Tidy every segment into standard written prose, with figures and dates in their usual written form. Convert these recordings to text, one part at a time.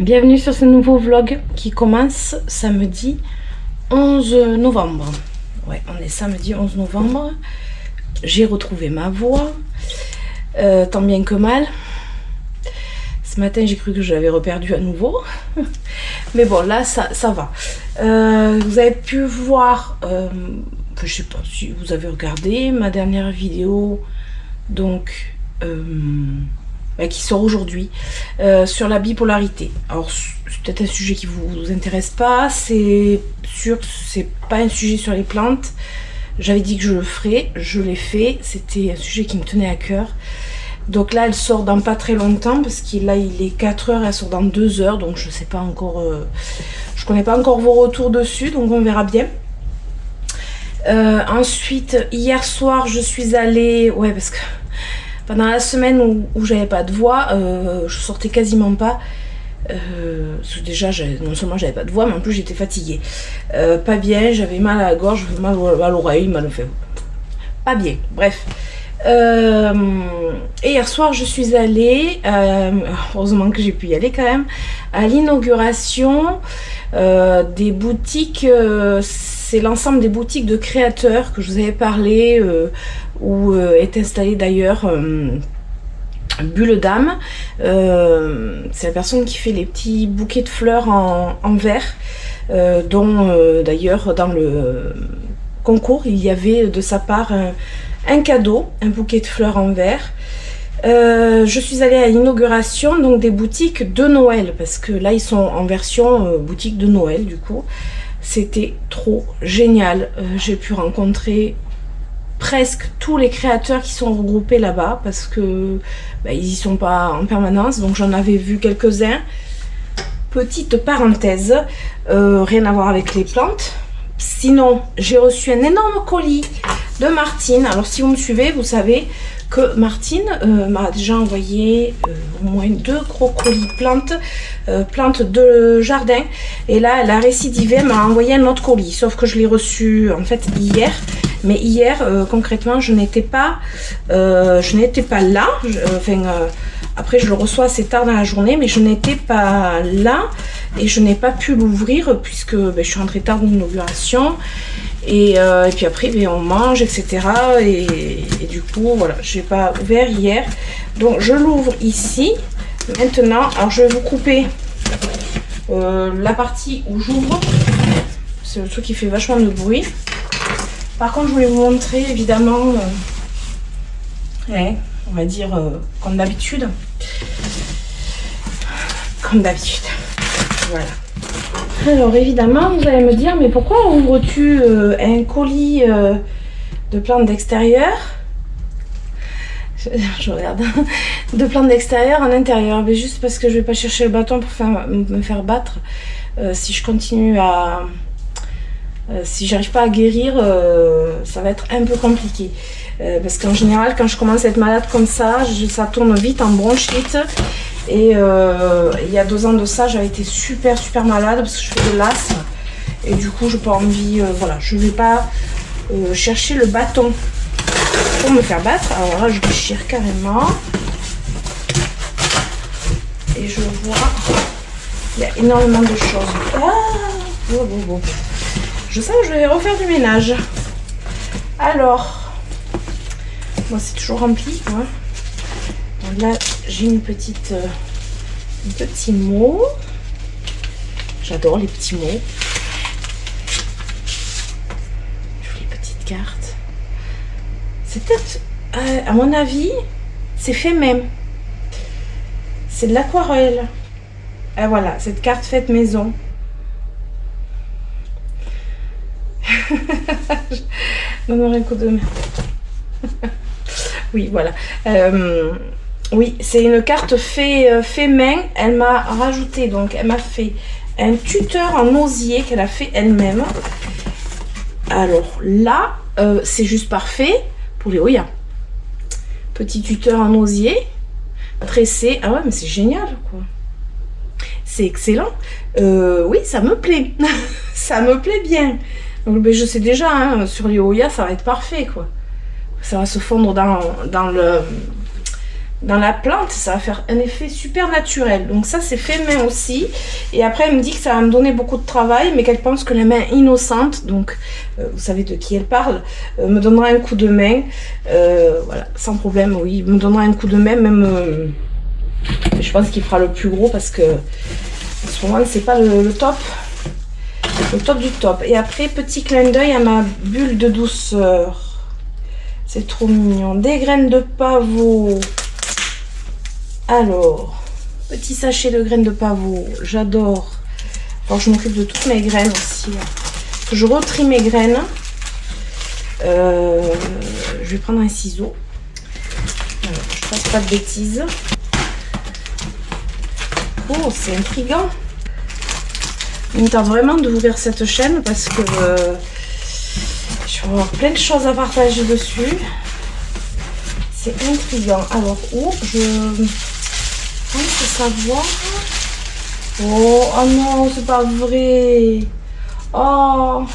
Bienvenue sur ce nouveau vlog qui commence samedi 11 novembre. Ouais, on est samedi 11 novembre. J'ai retrouvé ma voix, tant bien que mal. Ce matin, j'ai cru que je l'avais reperdue à nouveau. Mais bon, là, ça va. Vous avez pu voir, je sais pas si vous avez regardé ma dernière vidéo, donc... qui sort aujourd'hui sur la bipolarité. Alors c'est peut-être un sujet qui vous intéresse pas, c'est sûr que c'est pas un sujet sur les plantes. J'avais dit que je le ferais, je l'ai fait, c'était un sujet qui me tenait à cœur. Donc là elle sort dans pas très longtemps parce qu'il est 4 heures, elle sort dans 2 heures, donc je sais pas encore, je connais pas encore vos retours dessus, donc on verra bien. Ensuite hier soir je suis allée, parce que pendant la semaine où j'avais pas de voix, je sortais quasiment pas. Déjà, non seulement j'avais pas de voix, mais en plus j'étais fatiguée. Pas bien, j'avais mal à la gorge, mal à l'oreille, mal au fait. Pas bien, bref. Et hier soir, je suis allée, heureusement que j'ai pu y aller quand même, à l'inauguration des boutiques. C'est l'ensemble des boutiques de créateurs que je vous avais parlé, où est installé d'ailleurs Bulle Dame. C'est la personne qui fait les petits bouquets de fleurs en verre, dont d'ailleurs dans le concours il y avait de sa part un cadeau, un bouquet de fleurs en verre. Je suis allée à l'inauguration donc des boutiques de Noël, parce que là ils sont en version boutique de Noël du coup. C'était trop génial. J'ai pu rencontrer presque tous les créateurs qui sont regroupés là-bas, parce que ils y sont pas en permanence, donc j'en avais vu quelques-uns. Petite parenthèse, rien à voir avec les plantes. Sinon, j'ai reçu un énorme colis de Martine. Alors si vous me suivez, vous savez que Martine m'a déjà envoyé au moins 2 gros colis plantes de jardin, et là elle a récidivé, elle m'a envoyé un autre colis, sauf que je l'ai reçu en fait hier. Mais hier concrètement je n'étais pas là, après je le reçois assez tard dans la journée, mais je n'étais pas là et je n'ai pas pu l'ouvrir puisque je suis rentrée tard de l'inauguration. Et puis après on mange, etc. Et du coup voilà, j'ai pas ouvert hier, donc je l'ouvre ici maintenant. Alors je vais vous couper la partie où j'ouvre, c'est le truc qui fait vachement de bruit. Par contre je voulais vous montrer évidemment, on va dire comme d'habitude, voilà. Alors évidemment, vous allez me dire, mais pourquoi ouvres-tu un colis de plantes d'extérieur? Je regarde. De plantes d'extérieur en intérieur. Mais juste parce que je vais pas chercher le bâton pour me faire battre. Si je continue à... si j'arrive pas à guérir, ça va être un peu compliqué. Parce qu'en général, quand je commence à être malade comme ça, ça tourne vite en bronchite. Et il y a 2 ans de ça, j'avais été super malade parce que je fais de l'asthme. Et du coup, j'ai pas envie, voilà, je vais pas chercher le bâton pour me faire battre. Alors là, je déchire carrément. Et je vois, il y a énormément de choses. Ah, bon. Je sens que je vais refaire du ménage. Alors, bon, c'est toujours rempli, quoi. Donc là, j'ai un petit mot. J'adore les petits mots. Jolies petites cartes. C'est peut-être, à mon avis, c'est fait même. C'est de l'aquarelle. Et voilà, cette carte faite maison. Non, un coup de main. Oui, voilà. Oui, c'est une carte fait main. Elle m'a rajouté, donc elle m'a fait un tuteur en osier qu'elle a fait elle-même. Alors là, c'est juste parfait pour les Oya. Petit tuteur en osier, tressé. Ah ouais, mais c'est génial, quoi. C'est excellent. Oui, ça me plaît. Ça me plaît bien. Donc, je sais déjà, hein, sur les Oya, ça va être parfait, quoi. Ça va se fondre dans dans la plante, ça va faire un effet super naturel. Donc ça, c'est fait main aussi. Et après, elle me dit que ça va me donner beaucoup de travail, mais qu'elle pense que la main innocente, donc vous savez de qui elle parle, me donnera un coup de main. Voilà, sans problème, oui, me donnera un coup de main, même... je pense qu'il fera le plus gros parce que en ce moment, c'est pas le top. Le top du top. Et après, petit clin d'œil à ma bulle de douceur. C'est trop mignon. Des graines de pavot. Alors, petit sachet de graines de pavot. J'adore. Alors, je m'occupe de toutes mes graines aussi. Je retrie mes graines. Je vais prendre un ciseau. Alors, je fasse pas de bêtises. Oh, c'est intriguant. Il me tente vraiment d'ouvrir cette chaîne parce que je vais avoir plein de choses à partager dessus. C'est intriguant. Alors, où je pense savoir. Oh, oh non, c'est pas vrai. Oh.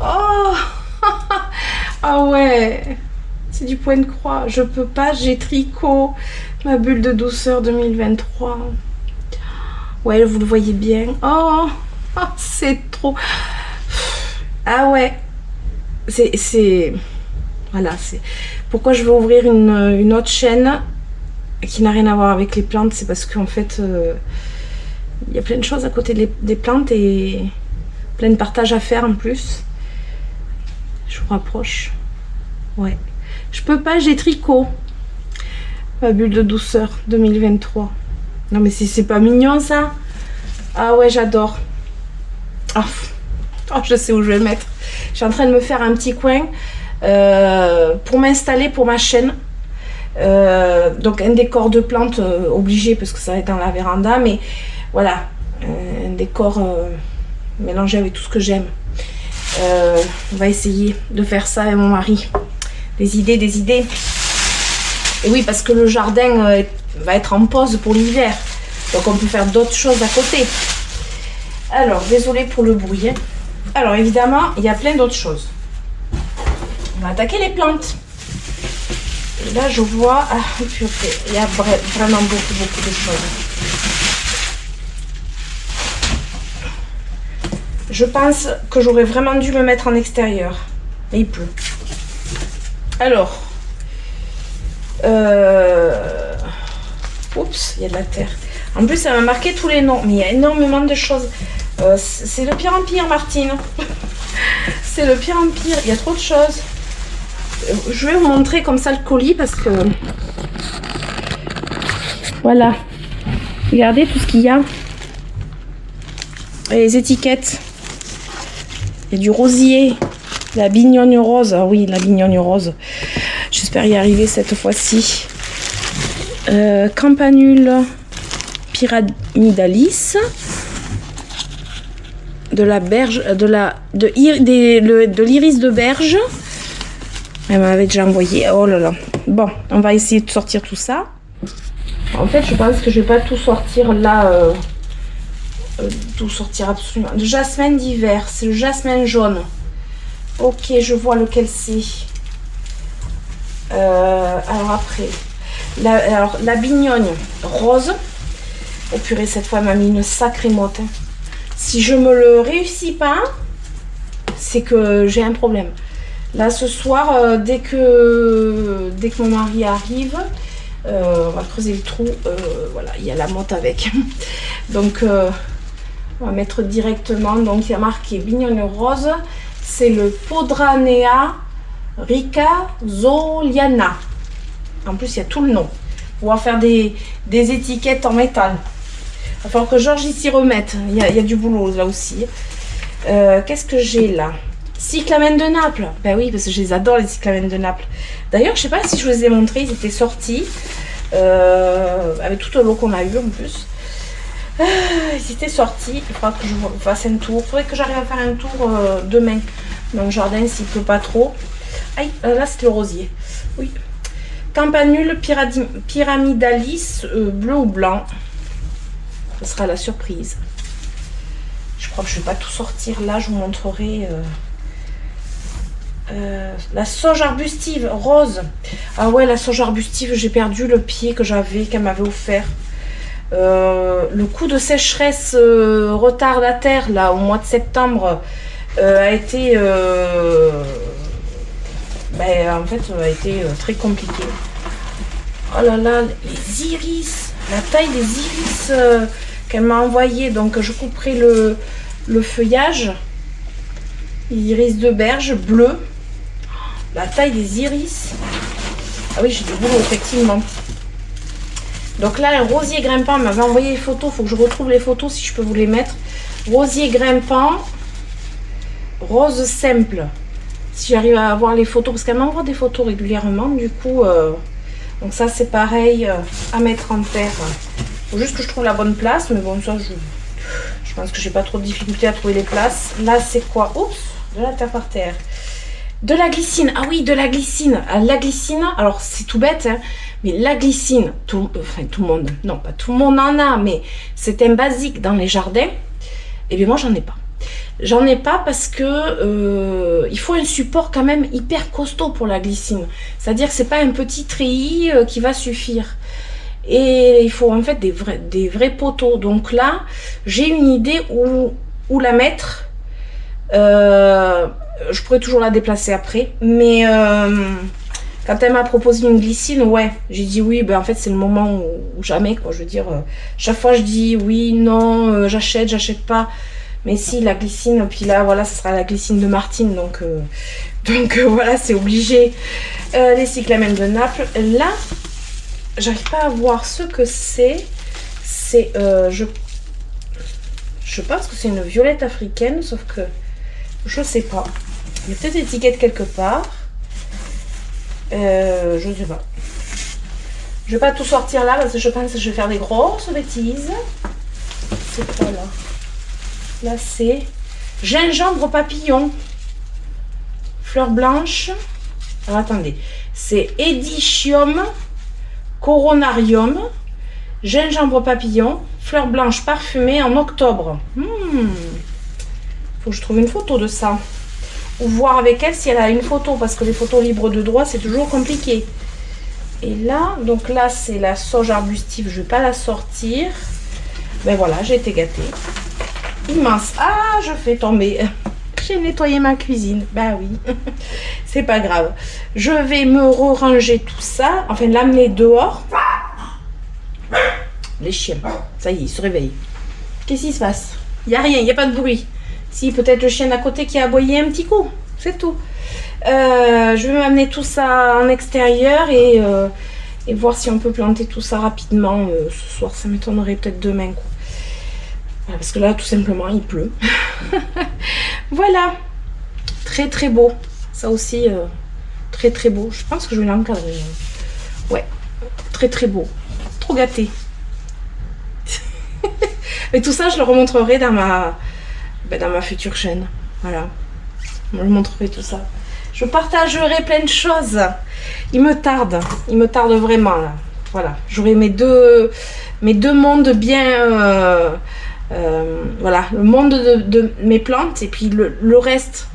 Oh. Ah ouais. C'est du point de croix. Je peux pas, j'ai tricot. Ma bulle de douceur 2023. Ouais, vous le voyez bien. Oh, oh c'est trop. Ah ouais. C'est... Voilà, c'est... Pourquoi je veux ouvrir une autre chaîne qui n'a rien à voir avec les plantes, c'est parce qu'en fait, il y a plein de choses à côté des plantes et plein de partage à faire en plus. Je vous rapproche. Ouais. Je peux pas, j'ai tricot. Ma bulle de douceur 2023. Non mais c'est pas mignon ça. Ah ouais, j'adore. Oh. Oh, je sais où je vais le mettre. Je suis en train de me faire un petit coin pour m'installer pour ma chaîne. Donc un décor de plantes obligé parce que ça va être dans la véranda. Mais voilà, un décor mélangé avec tout ce que j'aime. On va essayer de faire ça avec mon mari. Des idées, des idées. Et oui, parce que le jardin va être en pause pour l'hiver. Donc on peut faire d'autres choses à côté. Alors, désolé pour le bruit. Hein. Alors évidemment, il y a plein d'autres choses. On va attaquer les plantes. Et là, je vois... Ah, purée, il y a vraiment beaucoup de choses. Je pense que j'aurais vraiment dû le mettre en extérieur. Mais il pleut. Alors... Oups, il y a de la terre. En plus, ça m'a marqué tous les noms. Mais il y a énormément de choses. C'est le pire empire, Martine. C'est le pire empire. Il y a trop de choses. Je vais vous montrer comme ça le colis parce que... Voilà. Regardez tout ce qu'il y a. Et les étiquettes. Il y a du rosier. La bignone rose. Ah oui, la bignone rose. J'espère y arriver cette fois-ci. Campanule pyramidalis. De la berge, de l'iris de berge. Elle m'avait déjà envoyé. Oh là là. Bon, on va essayer de sortir tout ça. En fait, je pense que je vais pas tout sortir là. Tout sortir absolument. Le jasmin d'hiver, c'est le jasmin jaune. Ok, je vois lequel c'est. Alors après, la bignone rose. Oh purée, cette fois, elle m'a mis une sacrée motte. Hein. Si je me le réussis pas, c'est que j'ai un problème. Là, ce soir, dès que mon mari arrive, on va creuser le trou. Voilà, il y a la motte avec. Donc, on va mettre directement. Donc, il y a marqué bignone rose. C'est le Podranea ricazoliana. En plus, il y a tout le nom. On va faire des étiquettes en métal. Il va falloir que Georges s'y remette. Il y a du boulot là aussi. Qu'est-ce que j'ai là? Cyclamène de Naples. Ben oui, parce que je les adore, les cyclamènes de Naples. D'ailleurs, je sais pas si je vous les ai montrés. Ils étaient sortis. Avec tout le lot qu'on a eu en plus. Ils étaient sortis. Il faudra que je fasse un tour. Il faudrait que j'arrive à faire un tour demain dans le jardin s'il ne pleut pas trop. Aïe, là c'est le rosier. Oui. Campanule pyramidalis bleu ou blanc. Ce sera la surprise. Je crois que je ne vais pas tout sortir là. Je vous montrerai La sauge arbustive rose. Ah ouais, la sauge arbustive, j'ai perdu le pied que j'avais, qu'elle m'avait offert. Le coup de sécheresse retardataire là au mois de septembre a été en fait a été très compliqué. Oh là là, les iris, la taille des iris qu'elle m'a envoyé. Donc je couperai le feuillage. Iris de berge bleu. La taille des iris. Ah oui, j'ai du boulot effectivement. Donc là, un rosier grimpant m'avait envoyé les photos. Il faut que je retrouve les photos si je peux vous les mettre. Rosier grimpant, rose simple. Si j'arrive à avoir les photos, parce qu'elle m'envoie des photos régulièrement. Du coup, donc ça c'est pareil à mettre en terre. Il faut juste que je trouve la bonne place. Mais bon, ça je pense que j'ai pas trop de difficulté à trouver les places. Là, c'est quoi? Oups, de la terre par terre. De la glycine. Ah oui, de la glycine. La glycine, alors c'est tout bête, hein. Mais la glycine, tout le monde, non pas tout le monde en a, mais c'est un basique dans les jardins. Et bien moi j'en ai pas. J'en ai pas parce que il faut un support quand même hyper costaud pour la glycine. C'est-à-dire que c'est pas un petit treillis qui va suffire. Et il faut en fait des vrais poteaux. Donc là, j'ai une idée où la mettre. Je pourrais toujours la déplacer après. Mais quand elle m'a proposé une glycine, ouais, j'ai dit oui. Ben en fait, c'est le moment où jamais, quoi. Je veux dire, chaque fois je dis oui, non, j'achète pas. Mais si, la glycine, puis là, voilà, ce sera la glycine de Martine. Donc voilà, c'est obligé. Les cyclamènes de Naples. Là, j'arrive pas à voir ce que c'est. C'est, je pense que c'est une violette africaine, sauf que je sais pas. Il y a peut-être l'étiquette quelque part. Je ne sais pas. Je vais pas tout sortir là parce que je pense que je vais faire des grosses bêtises. C'est quoi là? Là c'est gingembre papillon. Fleur blanche. Alors attendez. C'est Edicium coronarium. Gingembre papillon. Fleur blanche parfumée en octobre. Faut que je trouve une photo de ça. Ou voir avec elle si elle a une photo, parce que les photos libres de droit c'est toujours compliqué. Et là, donc là c'est la sauge arbustive, je vais pas la sortir. Ben voilà, j'ai été gâtée. Immense. Ah, je fais tomber. J'ai nettoyé ma cuisine. Ben oui, c'est pas grave. Je vais me ranger tout ça, enfin l'amener dehors. Les chiens, ça y est, ils se réveillent. Qu'est-ce qui se passe? Il n'y a rien, il n'y a pas de bruit. Si, peut-être le chien d'à côté qui a aboyé un petit coup. C'est tout. Je vais m'amener tout ça en extérieur et voir si on peut planter tout ça rapidement ce soir. Ça m'étonnerait peut-être demain, quoi. Voilà, parce que là, tout simplement, il pleut. Voilà. Très, très beau. Ça aussi, très, très beau. Je pense que je vais l'encadrer. Ouais. Très, très beau. Trop gâté. Et tout ça, je le remontrerai dans ma future chaîne. Voilà. Je montrerai tout ça. Je partagerai plein de choses. Il me tarde vraiment là. Voilà. J'aurai mes deux mondes bien. Voilà. Le monde de mes plantes et puis le reste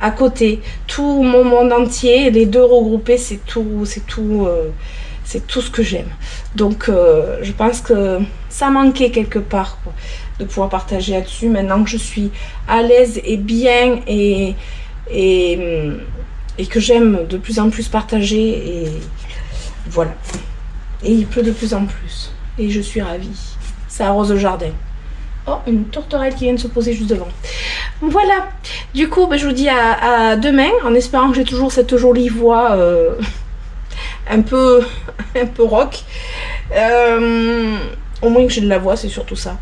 à côté. Tout mon monde entier, les deux regroupés, c'est tout ce que j'aime. Donc je pense que ça manquait quelque part, quoi, de pouvoir partager là-dessus. Maintenant que je suis à l'aise et bien et que j'aime de plus en plus partager, et voilà. Et il pleut de plus en plus. Et je suis ravie. Ça arrose le jardin. Oh, une tourterelle qui vient de se poser juste devant. Voilà. Du coup, je vous dis à demain, en espérant que j'ai toujours cette jolie voix un peu rock. Au moins que j'ai de la voix, c'est surtout ça.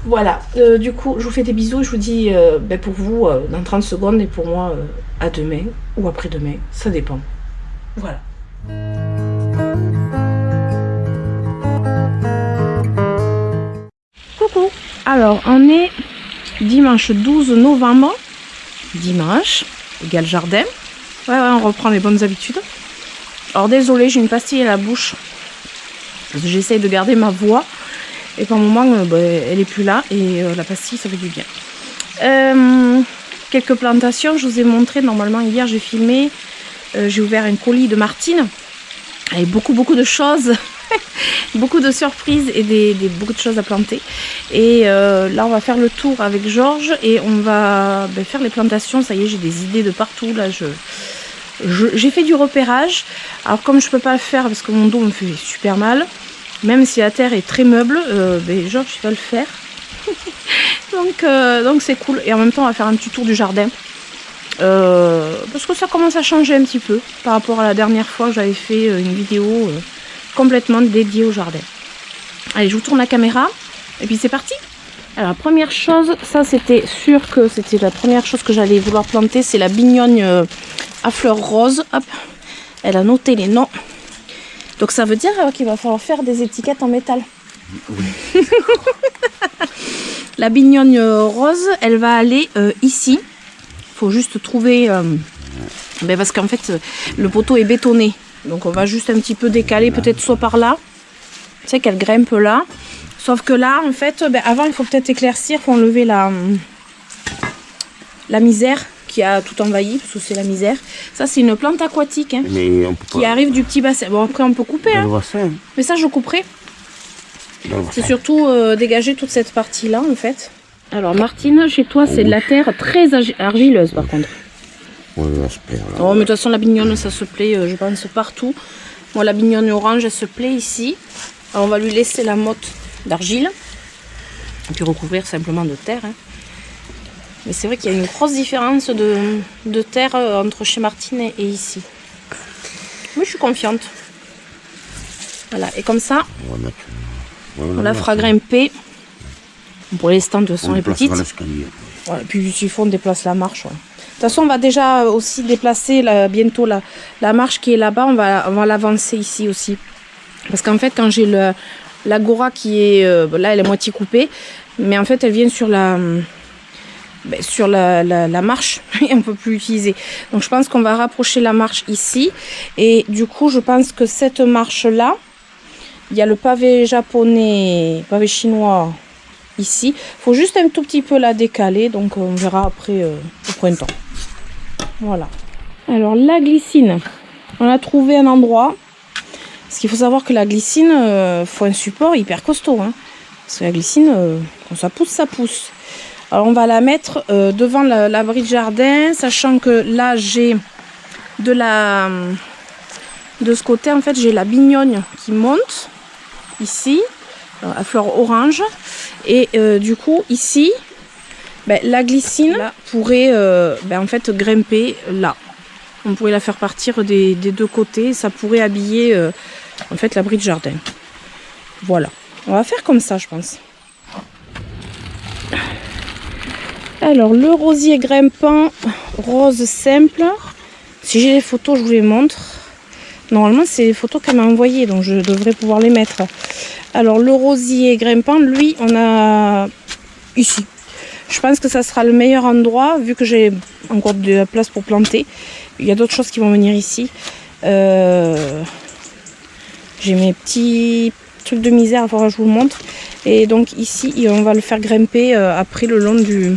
Voilà. Du coup, je vous fais des bisous. Je vous dis pour vous dans 30 secondes et pour moi à demain ou après-demain. Ça dépend. Voilà. Coucou. Alors, on est dimanche 12 novembre. Dimanche, égale jardin. Ouais, on reprend les bonnes habitudes. Alors, désolée, j'ai une pastille à la bouche. J'essaye de garder ma voix. Et par moment, elle est plus là. Et la pastille, ça fait du bien. quelques plantations. Je vous ai montré, normalement hier j'ai filmé, j'ai ouvert un colis de Martine avec beaucoup de choses, beaucoup de surprises et beaucoup de choses à planter. Et là on va faire le tour avec Georges et on va faire les plantations. Ça y est, j'ai des idées de partout. Là j'ai fait du repérage. Alors comme je peux pas le faire parce que mon dos me fait super mal, même si la terre est très meuble, Georges il va le faire. donc c'est cool. Et en même temps on va faire un petit tour du jardin. Parce que ça commence à changer un petit peu par rapport à la dernière fois que j'avais fait une vidéo complètement dédiée au jardin. Allez, je vous tourne la caméra et puis c'est parti. Alors la première chose, ça c'était sûr que c'était la première chose que j'allais vouloir planter, c'est la bignonne à fleurs roses. Hop, elle a noté les noms. Donc ça veut dire qu'il va falloir faire des étiquettes en métal. Oui. La bignonne rose, elle va aller ici. Il faut juste trouver... parce qu'en fait, le poteau est bétonné. Donc on va juste un petit peu décaler, peut-être soit par là. Tu sais qu'elle grimpe là. Sauf que là, en fait, avant, il faut peut-être éclaircir. Il faut enlever la misère qui a tout envahi, parce que c'est la misère. Ça, c'est une plante aquatique qui arrive du petit bassin. Bon, après, on peut couper. Mais ça, je couperai. C'est surtout dégager toute cette partie-là, en fait. Alors Martine, chez toi c'est de la terre très argileuse par contre. Oui, j'espère. Oh mais de toute façon la bignonne ça se plaît je pense partout. Moi la bignonne orange elle se plaît ici. Alors on va lui laisser la motte d'argile. Et puis recouvrir simplement de terre. Mais c'est vrai qu'il y a une grosse différence de terre entre chez Martine et ici. Mais je suis confiante. Voilà, et comme ça, on la fera grimper. Pour l'instant, de toute façon, elle est petite. Voilà, puis s'il faut, on déplace la marche. Ouais. De toute façon, on va déjà aussi déplacer bientôt la marche qui est là-bas. On va l'avancer ici aussi. Parce qu'en fait, quand j'ai l'agora qui est... là, elle est moitié coupée. Mais en fait, elle vient sur la marche. Et on ne peut plus l'utiliser. Donc, je pense qu'on va rapprocher la marche ici. Et du coup, je pense que cette marche-là, il y a le pavé japonais, pavé chinois... Ici, il faut juste un tout petit peu la décaler, donc on verra après au printemps. Voilà. Alors la glycine, on a trouvé un endroit. Parce qu'il faut savoir que la glycine, faut un support hyper costaud. Parce que la glycine, quand ça pousse, ça pousse. Alors on va la mettre devant l'abri de jardin, sachant que là j'ai de ce côté en fait j'ai la bignonne qui monte ici. À fleurs orange et du coup ici la glycine là, pourrait en fait grimper là, on pourrait la faire partir des deux côtés, ça pourrait habiller en fait l'abri de jardin. Voilà, on va faire comme ça je pense. Alors le rosier grimpant rose simple, si j'ai les photos je vous les montre. Normalement c'est les photos qu'elle m'a envoyées donc je devrais pouvoir les mettre. Alors le rosier grimpant, lui, on a ici. Je pense que ça sera le meilleur endroit vu que j'ai encore de la place pour planter. Il y a d'autres choses qui vont venir ici. J'ai mes petits trucs de misère, il faudra que je vous le montre. Et donc ici, on va le faire grimper après le long du...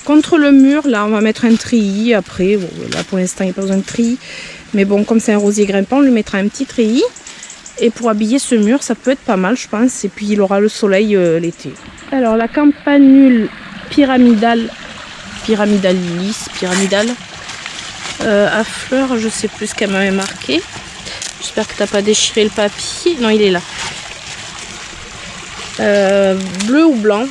Contre le mur, là, on va mettre un treillis après. Bon, là, pour l'instant, il n'y a pas besoin de treillis. Mais bon, comme c'est un rosier grimpant, on lui mettra un petit treillis. Et pour habiller ce mur, ça peut être pas mal, je pense. Et puis, il aura le soleil l'été. Alors, la campanule pyramidale à fleurs, je sais plus ce qu'elle m'avait marqué. J'espère que tu n'as pas déchiré le papier. Non, il est là. Bleu ou blanc.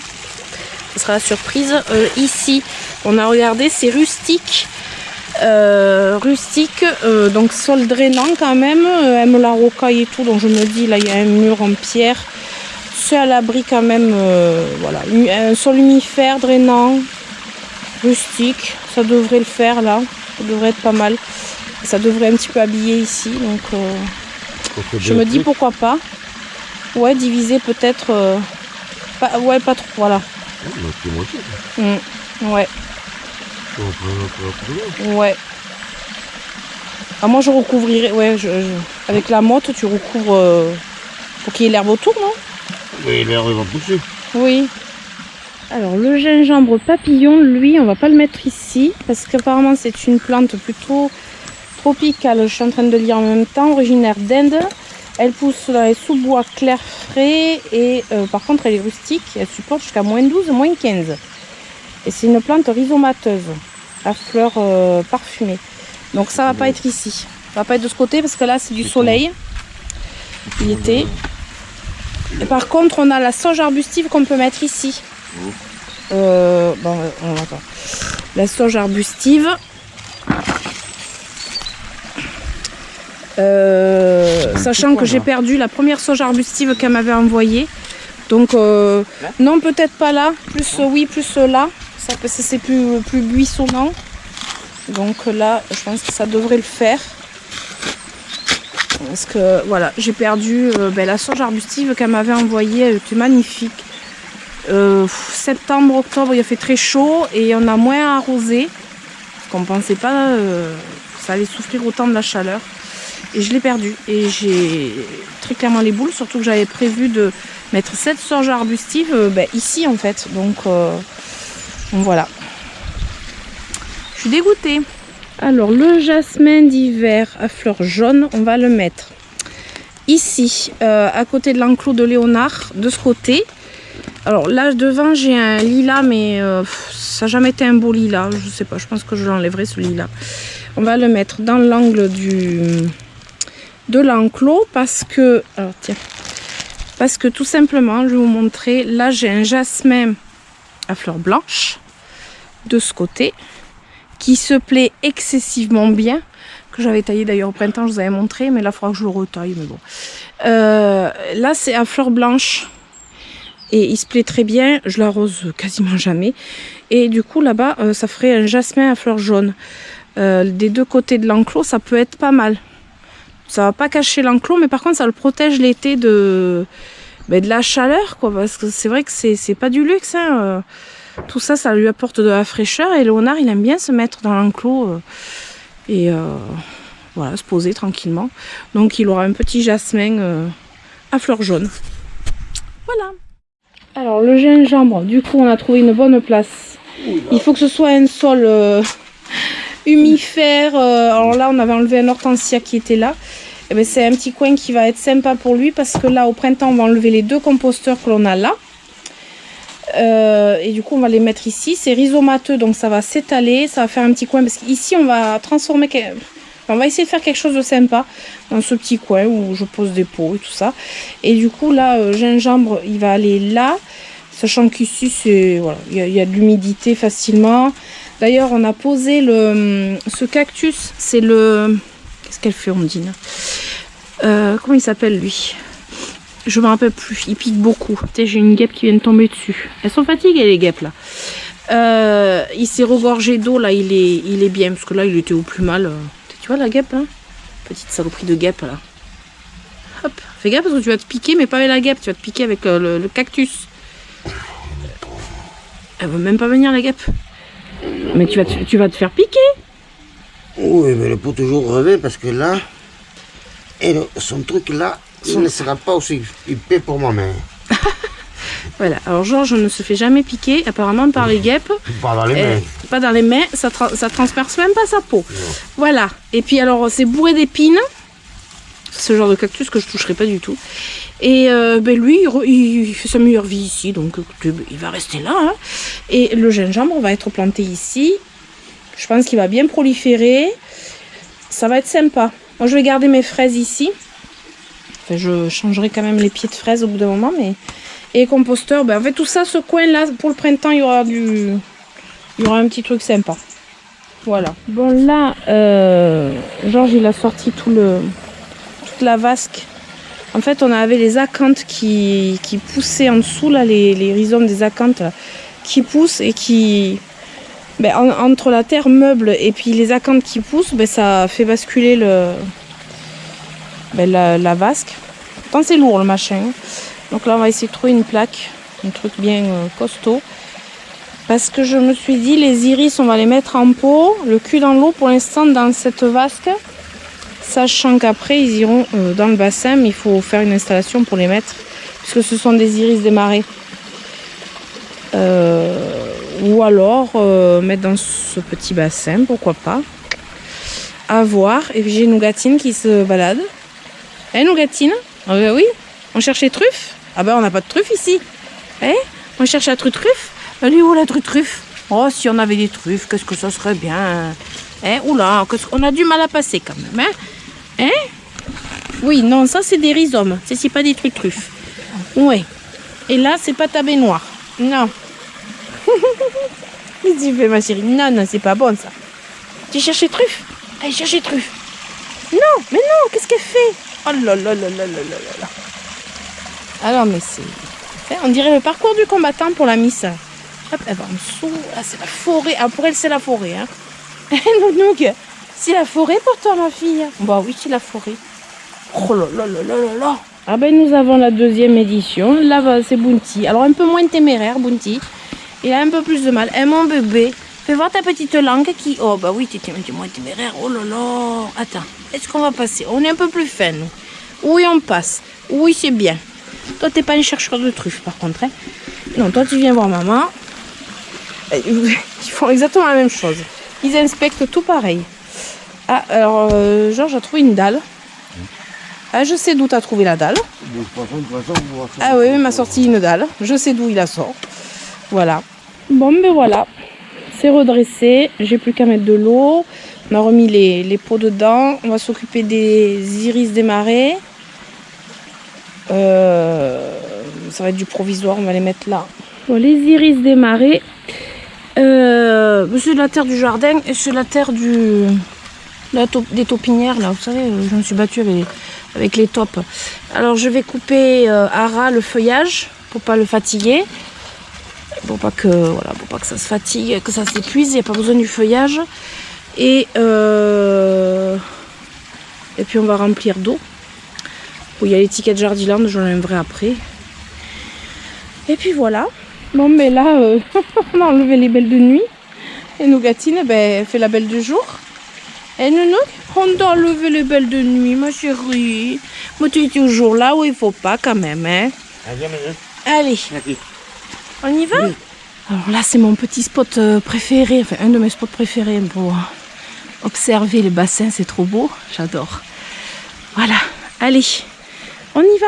Ce sera la surprise. Ici, on a regardé, c'est rustique. Donc sol drainant quand même, elle me la rocaille et tout, donc je me dis là il y a un mur en pierre, c'est à l'abri quand même, voilà, un sol humifère, drainant, rustique, ça devrait le faire là, ça devrait être pas mal, ça devrait un petit peu habiller ici, donc je me dis pourquoi pas, ouais diviser peut-être, ouais pas trop, voilà. Ouais. Ouais. Ah, moi je recouvrirai, ouais, avec la motte tu recouvres pour qu'il y ait l'herbe autour, non? Oui, l'herbe va pousser. Oui. Alors le gingembre papillon, lui, on va pas le mettre ici parce qu'apparemment c'est une plante plutôt tropicale. Je suis en train de lire en même temps, originaire d'Inde. Elle pousse dans les sous-bois clairs frais et par contre elle est rustique. Elle supporte jusqu'à -12, -15. Et c'est une plante rhizomateuse à fleurs parfumées. Donc ça va pas être ici. Ça va pas être de ce côté parce que là c'est du soleil. Il était. Et par contre on a la sauge arbustive qu'on peut mettre ici. Bon, attends. La sauge arbustive. Sachant que j'ai perdu la première sauge arbustive qu'elle m'avait envoyée. Donc non, peut-être pas là. Plus oui, plus là. Ça, parce que c'est plus buissonnant. Donc là, je pense que ça devrait le faire. Parce que voilà, j'ai perdu la sauge arbustive qu'elle m'avait envoyée. Elle était magnifique. Septembre, octobre, il a fait très chaud et on a moins arrosé. Parce qu'on ne pensait pas que ça allait souffrir autant de la chaleur. Et je l'ai perdu. Et j'ai très clairement les boules, surtout que j'avais prévu de mettre cette sauge arbustive ici en fait. Donc voilà. Je suis dégoûtée. Alors le jasmin d'hiver à fleurs jaunes, on va le mettre ici, à côté de l'enclos de Léonard, de ce côté. Alors là devant j'ai un lilas, mais ça n'a jamais été un beau lilas. Je sais pas, je pense que je l'enlèverai ce lilas. On va le mettre dans l'angle de l'enclos parce que, alors tiens, parce que tout simplement, je vais vous montrer, là j'ai un jasmin à fleurs blanches de ce côté qui se plaît excessivement bien, que j'avais taillé d'ailleurs au printemps, je vous avais montré, mais là il faudra que je le retaille, mais bon. Là c'est à fleurs blanches et il se plaît très bien, je l'arrose quasiment jamais et du coup là-bas ça ferait un jasmin à fleurs jaunes. Des deux côtés de l'enclos ça peut être pas mal. Ça va pas cacher l'enclos, mais par contre ça le protège l'été de la chaleur, quoi, parce que c'est vrai que c'est pas du luxe, hein. Tout ça, ça lui apporte de la fraîcheur et Léonard il aime bien se mettre dans l'enclos et voilà, se poser tranquillement. Donc il aura un petit jasmin à fleurs jaunes. Voilà. Alors le gingembre, du coup on a trouvé une bonne place. Il faut que ce soit un sol humifère. Alors là on avait enlevé un hortensia qui était là. Et ben, c'est un petit coin qui va être sympa pour lui parce que là au printemps on va enlever les deux composteurs que l'on a là. Et du coup on va les mettre ici. C'est rhizomateux donc ça va s'étaler, ça va faire un petit coin parce qu'ici on va transformer, on va essayer de faire quelque chose de sympa dans ce petit coin où je pose des pots et tout ça. Et du coup là gingembre il va aller là, sachant qu'ici c'est voilà, il y a de l'humidité facilement. D'ailleurs on a posé ce cactus, c'est le, qu'est-ce qu'elle fait Ondine, comment il s'appelle lui? Je me rappelle plus, il pique beaucoup. J'ai une guêpe qui vient de tomber dessus. Elles sont fatiguées les guêpes là. Il s'est regorgé d'eau là, il est bien parce que là il était au plus mal. Tu vois la guêpe là? Petite saloperie de guêpe là. Hop, fais gaffe parce que tu vas te piquer, mais pas avec la guêpe, tu vas te piquer avec le cactus. Elle veut même pas venir la guêpe. Mais tu vas te faire piquer. Oui, mais elle peut toujours rêver parce que là, son truc là, il ne sera pas aussi épais pour ma main. Voilà, alors Georges ne se fait jamais piquer apparemment par les guêpes. Pas dans les mains. Pas dans les mains, ça transperce même pas sa peau. Non. Voilà, et puis alors c'est bourré d'épines. C'est ce genre de cactus que je toucherai pas du tout. Et lui, il fait sa meilleure vie ici, donc il va rester là. Hein. Et le gingembre, on va être planté ici. Je pense qu'il va bien proliférer. Ça va être sympa. Moi, je vais garder mes fraises ici. Enfin, je changerai quand même les pieds de fraises au bout d'un moment, mais... Et composteur, en fait tout ça, ce coin là, pour le printemps, il y aura un petit truc sympa. Voilà. Bon là, Georges il a sorti toute la vasque. En fait on avait les acanthes qui poussaient en dessous, là, les rhizomes des acanthes là, qui poussent et qui... entre la terre meuble et puis les acanthes qui poussent, ça fait basculer la vasque. Pourtant c'est lourd le machin. Donc là on va essayer de trouver une plaque, un truc bien costaud. Parce que je me suis dit les iris on va les mettre en pot, le cul dans l'eau pour l'instant dans cette vasque. Sachant qu'après ils iront dans le bassin, mais il faut faire une installation pour les mettre. Puisque ce sont des iris des marais. Ou alors mettre dans ce petit bassin, pourquoi pas. À voir. Et puis j'ai Nougatine qui se balade. Nougatine? Ah ben oui. On cherche les truffes? Ah ben on n'a pas de truffes ici. On cherche la truffe. Elle est où la truffe? Oh, si on avait des truffes, qu'est-ce que ça serait bien. Oula, on a du mal à passer quand même. Oui, non, ça c'est des rhizomes. C'est pas des truffes. Ouais. Et là, c'est pas ta baignoire. Non. Qu'est-ce que tu fais, ma chérie? Non, non, c'est pas bon ça. Tu cherches les truffes? Allez, cherche les truffes. Non, mais non, qu'est-ce qu'elle fait? Oh là là là là là là là. Alors, mais c'est... On dirait le parcours du combattant pour la Miss. Hop, elle va en dessous. Ah, c'est la forêt. Ah, pour elle, c'est la forêt. Hein. Nounouk, c'est la forêt pour toi, ma fille. Bah oui, c'est la forêt. Oh là là là là là là. Ah ben, nous avons la deuxième édition. Là, c'est Bounty. Alors, un peu moins téméraire, Bounty. Il a un peu plus de mal. Mon bébé, fais voir ta petite langue qui... Oh, bah oui, tu es moins téméraire. Oh là là. Attends, est-ce qu'on va passer? On est un peu plus fin, nous. Oui, on passe. Oui, c'est bien. Toi, t'es pas un chercheur de truffes, par contre. Hein. Non, toi, tu viens voir maman. Ils font exactement la même chose. Ils inspectent tout pareil. Ah, alors, Georges a trouvé une dalle. Ah, je sais d'où tu as trouvé la dalle. Ah oui, il m'a sorti une dalle. Je sais d'où il la sort. Voilà. Bon, ben voilà. C'est redressé. J'ai plus qu'à mettre de l'eau. On a remis les pots dedans. On va s'occuper des iris des marais. Ça va être du provisoire. On va les mettre là. Bon, les iris des marais. C'est de la terre du jardin et c'est la terre des taupinières là, vous savez, je me suis battue avec les taupes. Alors je vais couper à ras le feuillage pour pas le fatiguer, pour pas que ça se fatigue, que ça s'épuise. Il n'y a pas besoin du feuillage et puis on va remplir d'eau. Bon, il y a l'étiquette Jardiland, j'en enlèverai après. Et puis voilà. Bon, mais là, on a enlevé les belles de nuit. Et Nougatine, elle fait la belle du jour. Et Nounou, on a enlevé les belles de nuit, ma chérie. Mais tu es toujours là où il faut pas quand même, hein. Allez, on y va? Oui. Alors là, c'est mon petit spot préféré, enfin un de mes spots préférés pour observer les bassins, c'est trop beau, j'adore. Voilà, allez, on y va.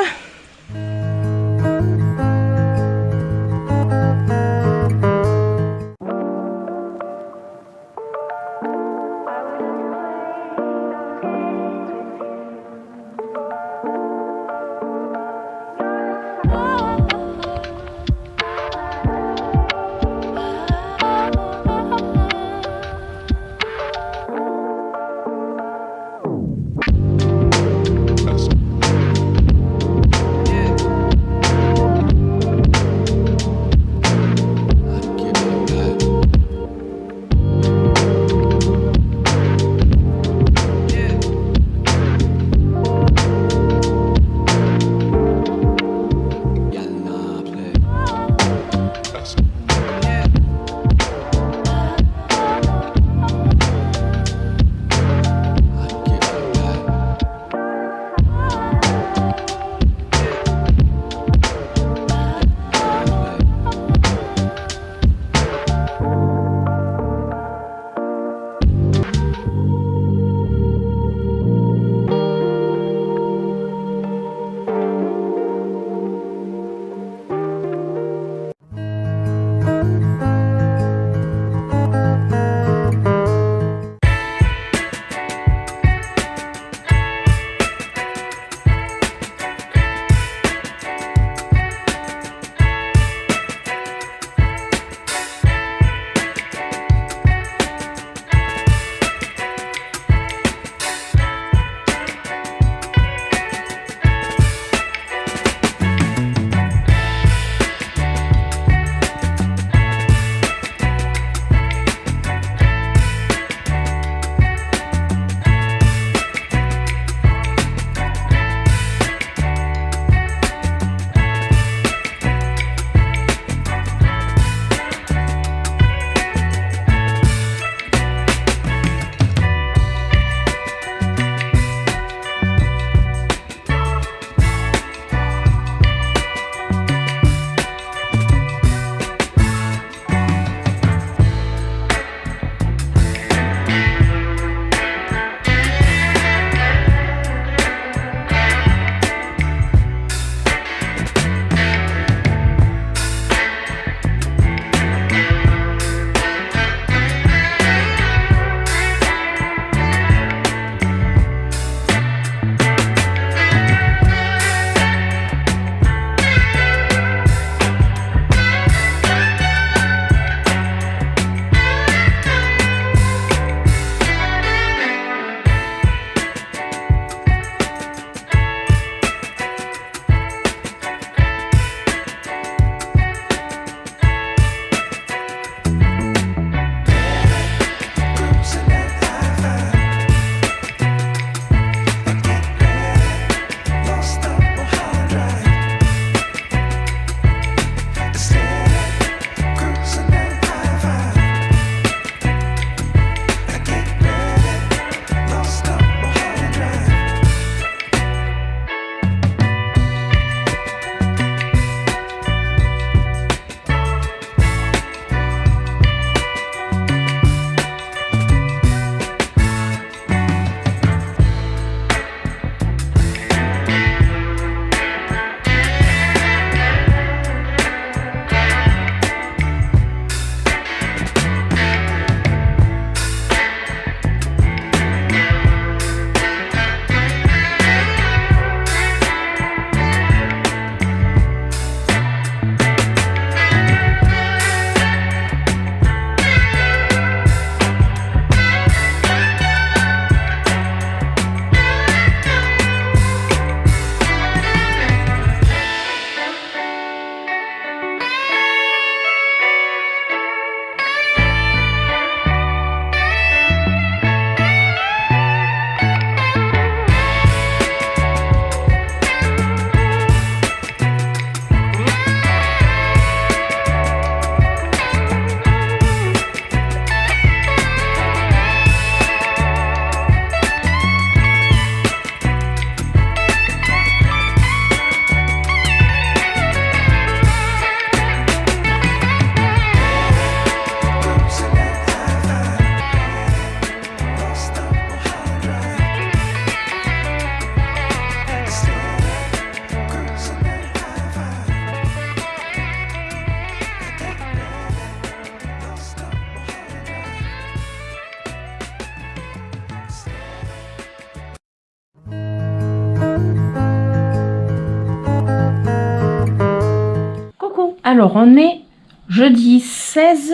Alors, on est jeudi 16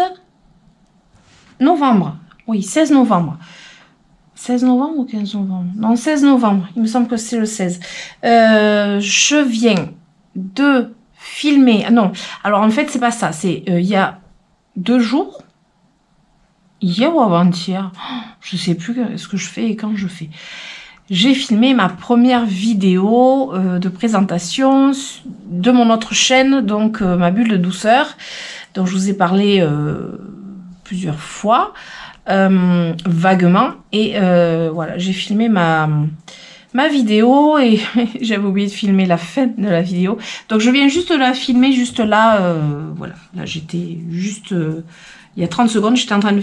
novembre. Oui, 16 novembre. 16 novembre ou 15 novembre? Non, 16 novembre. Il me semble que c'est le 16. Je viens de filmer... Non, alors en fait, c'est pas ça. C'est il y a 2 jours. Hier ou avant-hier, je sais plus ce que je fais et quand je fais. J'ai filmé ma première vidéo de présentation de mon autre chaîne, donc ma bulle de douceur, dont je vous ai parlé plusieurs fois, vaguement. Et voilà, j'ai filmé ma vidéo et j'avais oublié de filmer la fin de la vidéo. Donc je viens juste de la filmer, juste là, voilà. Là j'étais juste... il y a 30 secondes, j'étais en train de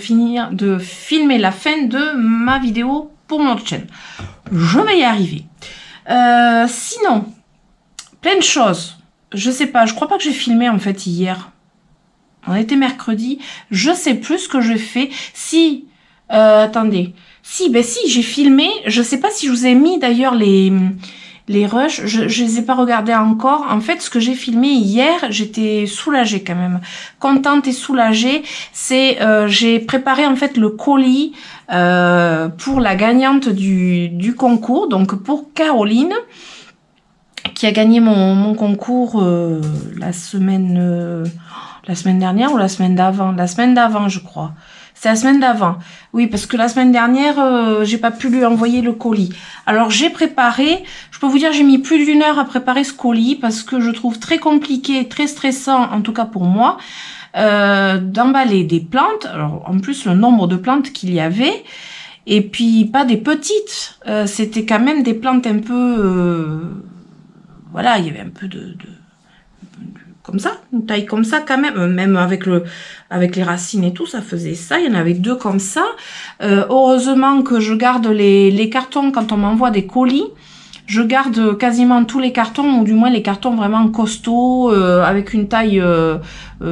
filmer la fin de ma vidéo pour mon autre chaîne. Je vais y arriver. Sinon, plein de choses. Je sais pas, je crois pas que j'ai filmé en fait hier. On était mercredi. Je sais plus ce que j'ai fait. Si, attendez. Si, ben si, j'ai filmé. Je sais pas si je vous ai mis d'ailleurs les rushs. Je les ai pas regardés encore. En fait, ce que j'ai filmé hier, j'étais soulagée quand même. Contente et soulagée. C'est, j'ai préparé en fait le colis pour la gagnante du concours. Donc pour Caroline, qui a gagné mon concours la semaine dernière ou la semaine d'avant? La semaine d'avant, je crois. C'est la semaine d'avant. Oui, parce que la semaine dernière, j'ai pas pu lui envoyer le colis. Alors, j'ai préparé, je peux vous dire, j'ai mis plus d'1 heure à préparer ce colis parce que je trouve très compliqué, très stressant, en tout cas pour moi, d'emballer des plantes. Alors, en plus, le nombre de plantes qu'il y avait, et puis pas des petites. C'était quand même des plantes un peu... voilà, il y avait un peu de comme ça, une taille comme ça quand même, même avec les racines et tout, ça faisait ça. Il y en avait 2 comme ça. Heureusement que je garde les cartons quand on m'envoie des colis. Je garde quasiment tous les cartons, ou du moins les cartons vraiment costauds, avec une taille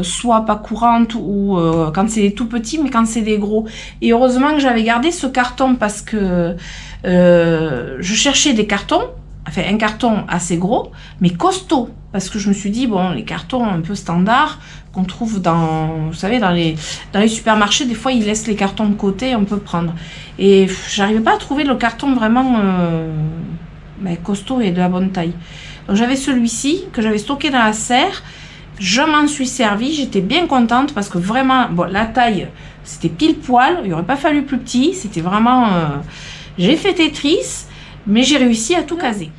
soit pas courante, ou quand c'est des tout petits, mais quand c'est des gros. Et heureusement que j'avais gardé ce carton parce que je cherchais des cartons, enfin un carton assez gros, mais costaud. Parce que je me suis dit, bon, les cartons un peu standards qu'on trouve vous savez, dans les supermarchés, des fois, ils laissent les cartons de côté, on peut prendre. Et j'arrivais pas à trouver le carton vraiment costaud et de la bonne taille. Donc j'avais celui-ci que j'avais stocké dans la serre. Je m'en suis servi, j'étais bien contente parce que vraiment, bon, la taille, c'était pile poil. Il aurait pas fallu plus petit. C'était vraiment... j'ai fait Tetris, mais j'ai réussi à tout caser.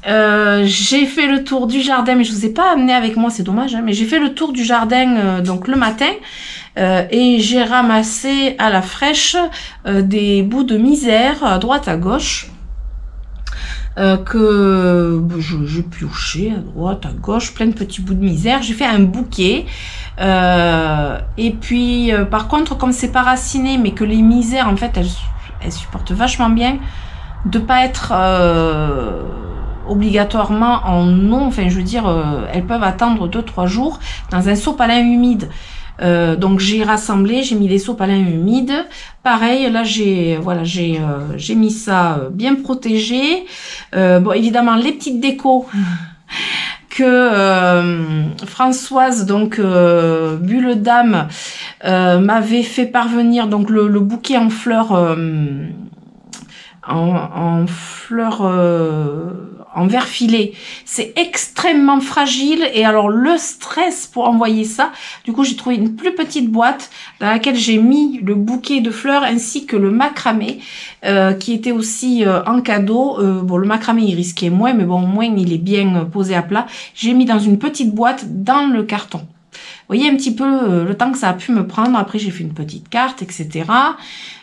J'ai fait le tour du jardin, mais je vous ai pas amené avec moi, c'est dommage, hein, mais j'ai fait le tour du jardin donc le matin et j'ai ramassé à la fraîche des bouts de misère à droite à gauche que j'ai pioché à droite à gauche, plein de petits bouts de misère. J'ai fait un bouquet et puis par contre, comme c'est pas raciné mais que les misères en fait elles supportent vachement bien de pas être obligatoirement en non, enfin je veux dire, elles peuvent attendre 2-3 jours dans un sopalin humide. Donc j'ai rassemblé, j'ai mis des sopalins humides. Pareil, là j'ai mis ça bien protégé. Bon évidemment les petites décos que Françoise, donc Bulle Dame, m'avait fait parvenir, donc le bouquet en fleurs en verre filet. C'est extrêmement fragile et alors le stress pour envoyer ça, du coup j'ai trouvé une plus petite boîte dans laquelle j'ai mis le bouquet de fleurs ainsi que le macramé qui était aussi en cadeau. Bon, le macramé il risquait moins, mais bon au moins il est bien posé à plat. J'ai mis dans une petite boîte dans le carton. Vous voyez un petit peu le temps que ça a pu me prendre. Après j'ai fait une petite carte, etc.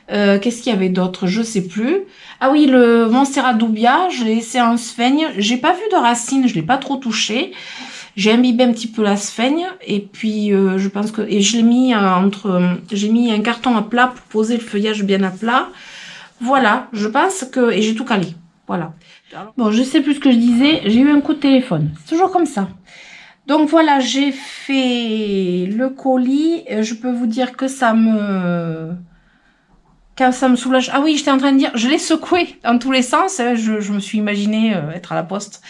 Qu'est-ce qu'il y avait d'autre? Je sais plus. Ah oui, le Monstera Dubia, je l'ai laissé en sphaigne. J'ai pas vu de racines, je l'ai pas trop touché. J'ai imbibé un petit peu la sphaigne et puis je pense que je l'ai mis j'ai mis un carton à plat pour poser le feuillage bien à plat. Voilà, je pense que et j'ai tout calé. Voilà. Bon, je sais plus ce que je disais. J'ai eu un coup de téléphone. C'est toujours comme ça. Donc voilà, j'ai fait le colis. Je peux vous dire que ça me soulage. Ah oui, j'étais en train de dire, je l'ai secoué dans tous les sens. Je me suis imaginé être à la poste.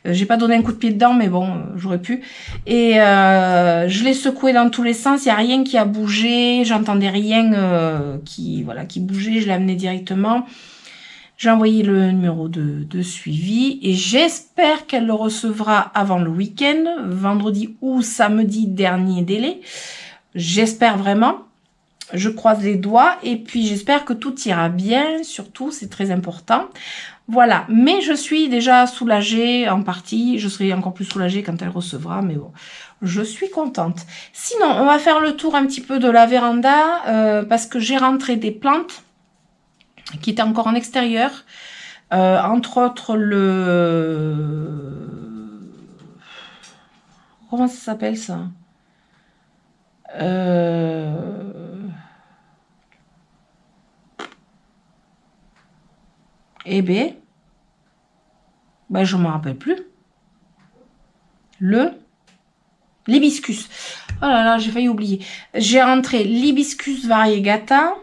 J'ai pas donné un coup de pied dedans, mais bon, j'aurais pu. Et je l'ai secoué dans tous les sens. Il n'y a rien qui a bougé. J'entendais rien qui bougeait. Je l'ai amené directement. J'ai envoyé le numéro de suivi et j'espère qu'elle le recevra avant le week-end, vendredi ou samedi, dernier délai. J'espère vraiment. Je croise les doigts et puis j'espère que tout ira bien. Surtout, c'est très important. Voilà, mais je suis déjà soulagée en partie. Je serai encore plus soulagée quand elle recevra, mais bon, je suis contente. Sinon, on va faire le tour un petit peu de la véranda parce que j'ai rentré des plantes qui étaient encore en extérieur. Entre autres, comment ça s'appelle ça? Eh bien, je ne me rappelle plus. L'hibiscus. Oh là là, j'ai failli oublier. J'ai rentré l'hibiscus variegata,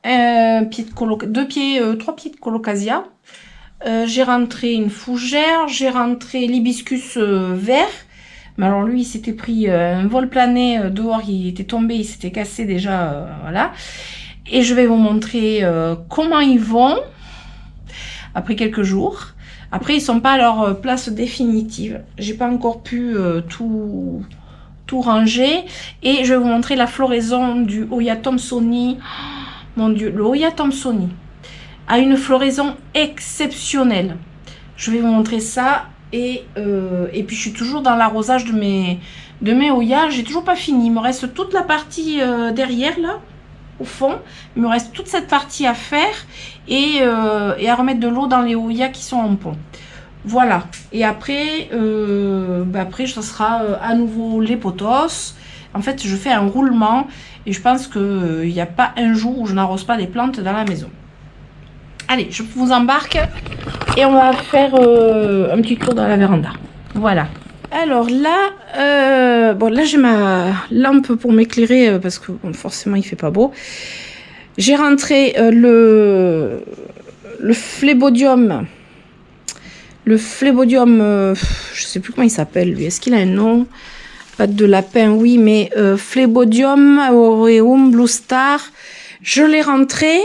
3 pieds de colocasia. J'ai rentré une fougère. J'ai rentré l'hibiscus vert. Mais alors lui, il s'était pris un vol plané dehors. Il était tombé, il s'était cassé déjà. Voilà. Et je vais vous montrer comment ils vont. Après quelques jours. Après, ils sont pas à leur place définitive. J'ai pas encore pu tout ranger. Et je vais vous montrer la floraison du Hoya Thompsoni. Mon Dieu, le Hoya Thompsoni a une floraison exceptionnelle. Je vais vous montrer ça. Et puis, je suis toujours dans l'arrosage de mes Hoya. J'ai toujours pas fini. Il me reste toute la partie derrière, là. Au fond, il me reste toute cette partie à faire et à remettre de l'eau dans les Hoya qui sont en pont. Voilà. Et après, après, ça sera à nouveau les potos. En fait, je fais un roulement et je pense qu'il n'y a pas un jour où je n'arrose pas des plantes dans la maison. Allez, je vous embarque et on va faire un petit tour dans la véranda. Voilà. Alors là, là j'ai ma lampe pour m'éclairer parce que bon, forcément il fait pas beau. J'ai rentré le phlébodium. Le phlébodium, je sais plus comment il s'appelle lui. Est-ce qu'il a un nom? Patte de lapin, oui, mais phlébodium aureum blue star. Je l'ai rentré.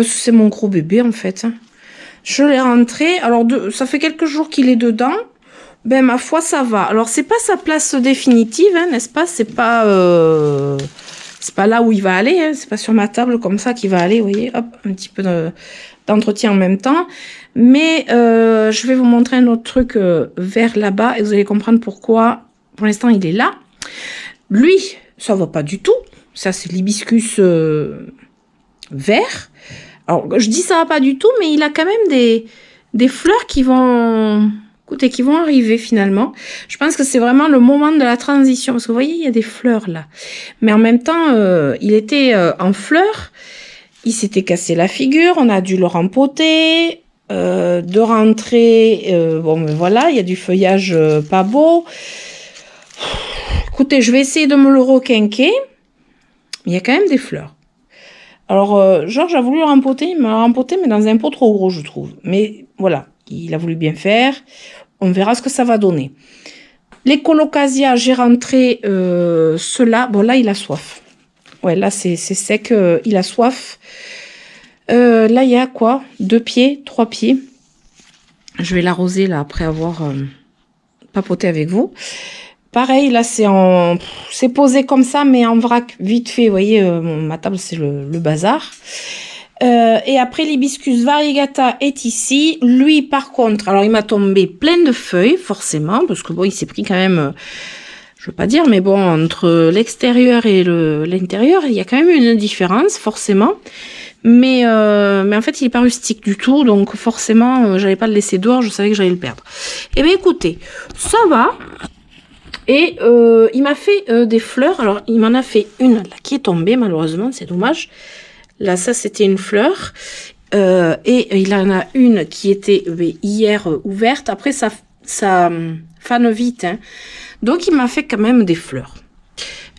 C'est mon gros bébé en fait. Je l'ai rentré. Alors ça fait quelques jours qu'il est dedans. Ben ma foi ça va. Alors c'est pas sa place définitive, hein, n'est-ce pas? C'est pas là où il va aller. Hein, c'est pas sur ma table comme ça qu'il va aller. Vous voyez, hop, un petit peu d'entretien en même temps. Mais je vais vous montrer un autre truc vert là-bas et vous allez comprendre pourquoi. Pour l'instant il est là. Lui, ça va pas du tout. Ça c'est l'hibiscus vert. Alors je dis ça va pas du tout, mais il a quand même des fleurs qui vont. Écoutez, qui vont arriver finalement. Je pense que c'est vraiment le moment de la transition. Parce que vous voyez, il y a des fleurs là. Mais en même temps, il était en fleurs. Il s'était cassé la figure. On a dû le rempoter. De rentrer. Bon, mais voilà, il y a du feuillage pas beau. Écoutez, je vais essayer de me le requinquer. Il y a quand même des fleurs. Alors, Georges a voulu le rempoter. Il m'a rempoté, mais dans un pot trop gros, je trouve. Mais voilà. Il a voulu bien faire. On verra ce que ça va donner. Les colocasia, j'ai rentré ceux-là. Bon, là, il a soif. Ouais, là, c'est sec. Il a soif. Là, il y a quoi? 2 pieds, 3 pieds. Je vais l'arroser, là, après avoir papoté avec vous. Pareil, là, c'est posé comme ça, mais en vrac, vite fait. Vous voyez, ma table, c'est le bazar. Et après, l'hibiscus variegata est ici. Lui, par contre, alors il m'a tombé plein de feuilles, forcément, parce que bon, il s'est pris quand même, je veux pas dire, mais bon, entre l'extérieur et l'intérieur, il y a quand même une différence, forcément. Mais en fait, il est pas rustique du tout, donc forcément, j'allais pas le laisser dehors, je savais que j'allais le perdre. Eh bien, écoutez, ça va. Et il m'a fait des fleurs. Alors, il m'en a fait une là, qui est tombée, malheureusement, c'est dommage. Là, ça, c'était une fleur. Et il en a une qui était hier ouverte. Après, ça fane vite. Hein. Donc, il m'a fait quand même des fleurs.